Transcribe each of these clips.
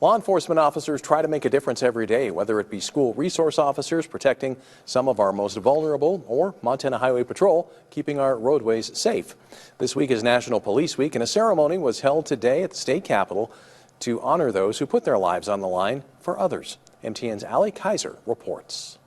Law enforcement officers try to make a difference every day, whether it be school resource officers protecting some of our most vulnerable or Montana Highway Patrol keeping our roadways safe. This week is National Police Week, and a ceremony was held today at the state capitol to honor those who put their lives on the line for others. MTN's Allie Kaiser reports.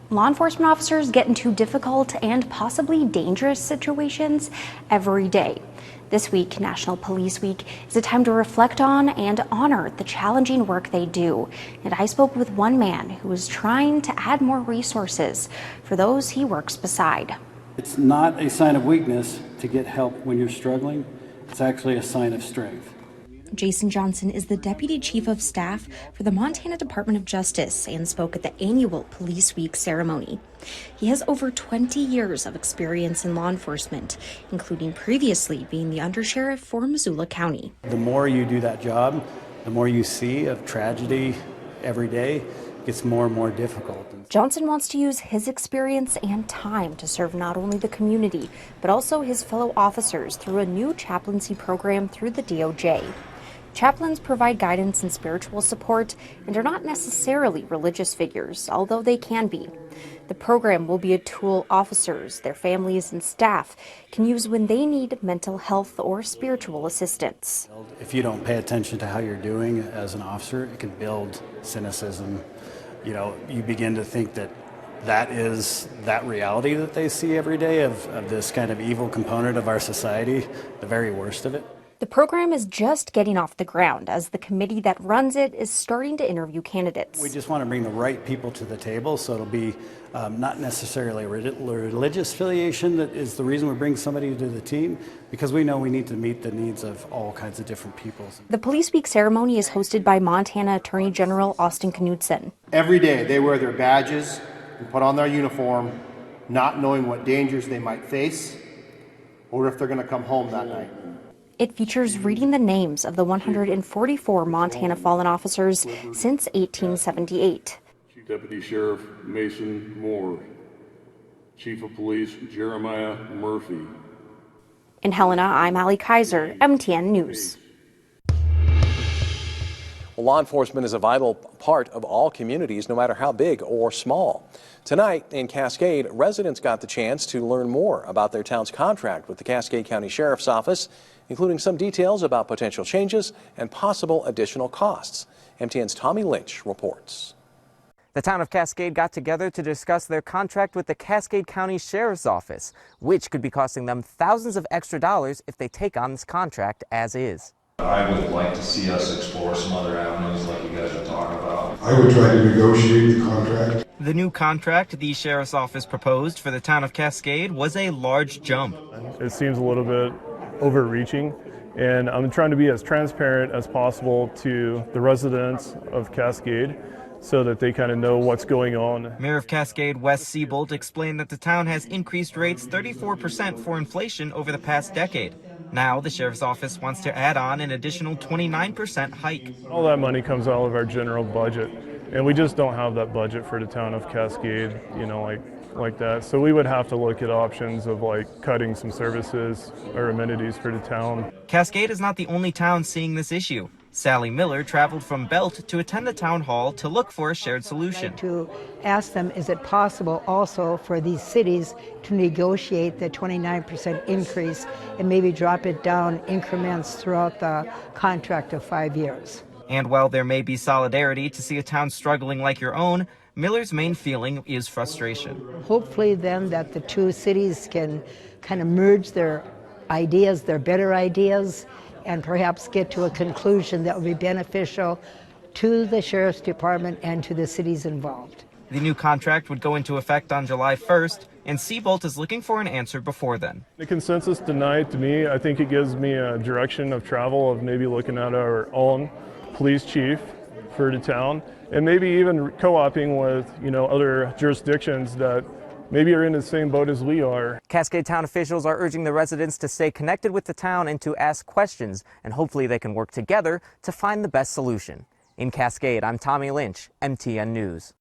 Law enforcement officers get into difficult and possibly dangerous situations every day. This week, National Police Week, is a time to reflect on and honor the challenging work they do. And I spoke with one man who is trying to add more resources for those he works beside. It's not a sign of weakness to get help when you're struggling. It's actually a sign of strength. Jason Johnson is the Deputy Chief of Staff for the Montana Department of Justice and spoke at the annual Police Week ceremony. He has over 20 years of experience in law enforcement, including previously being the undersheriff for Missoula County. The more you do that job, the more you see of tragedy every day, it gets more and more difficult. Johnson wants to use his experience and time to serve not only the community, but also his fellow officers through a new chaplaincy program through the DOJ. Chaplains provide guidance and spiritual support and are not necessarily religious figures, although they can be. The program will be a tool officers, their families, and staff can use when they need mental health or spiritual assistance. If you don't pay attention to how you're doing as an officer, it can build cynicism. You know, you begin to think that is that reality that they see every day of this kind of evil component of our society, the very worst of it. The program is just getting off the ground as the committee that runs it is starting to interview candidates. We just want to bring the right people to the table, so it'll be not necessarily a religious affiliation that is the reason we bring somebody to the team, because we know we need to meet the needs of all kinds of different people. The Police Week ceremony is hosted by Montana Attorney General Austin Knudsen. Every day they wear their badges and put on their uniform, not knowing what dangers they might face or if they're going to come home that night. It features reading the names of the 144 Montana fallen officers since 1878. Chief Deputy Sheriff Mason Moore, Chief of Police Jeremiah Murphy. In Helena, I'm Allie Kaiser, MTN News. Well, law enforcement is a vital part of all communities, no matter how big or small. Tonight in Cascade, residents got the chance to learn more about their town's contract with the Cascade County Sheriff's Office, including some details about potential changes and possible additional costs. MTN's Tommy Lynch reports. The town of Cascade got together to discuss their contract with the Cascade County Sheriff's Office, which could be costing them thousands of extra dollars if they take on this contract as is. I would like to see us explore some other avenues like you guys are talking about. I would try to negotiate the contract. The new contract the Sheriff's Office proposed for the town of Cascade was a large jump. It seems a little bit overreaching, and I'm trying to be as transparent as possible to the residents of Cascade so that they kind of know what's going on. Mayor of Cascade, Wes Seabolt, explained that the town has increased rates 34% for inflation over the past decade. Now the Sheriff's Office wants to add on an additional 29% hike. All that money comes out of our general budget, and we just don't have that budget for the town of Cascade, you know, like that. So we would have to look at options of like cutting some services or amenities for the town. Cascade is not the only town seeing this issue. Sally Miller traveled from Belt to attend the town hall to look for a shared solution. To ask them, is it possible also for these cities to negotiate the 29% increase and maybe drop it down increments throughout the contract of 5 years? And while there may be solidarity to see a town struggling like your own, Miller's main feeling is frustration. Hopefully then that the two cities can kind of merge their ideas, their better ideas, and perhaps get to a conclusion that will be beneficial to the Sheriff's Department and to the cities involved. The new contract would go into effect on July 1st, and Seabolt is looking for an answer before then. The consensus tonight, to me, I think it gives me a direction of travel of maybe looking at our own police chief for the town, and maybe even co-oping with, you know, other jurisdictions that maybe are in the same boat as we are. Cascade town officials are urging the residents to stay connected with the town and to ask questions, and hopefully they can work together to find the best solution. In Cascade, I'm Tommy Lynch, MTN News.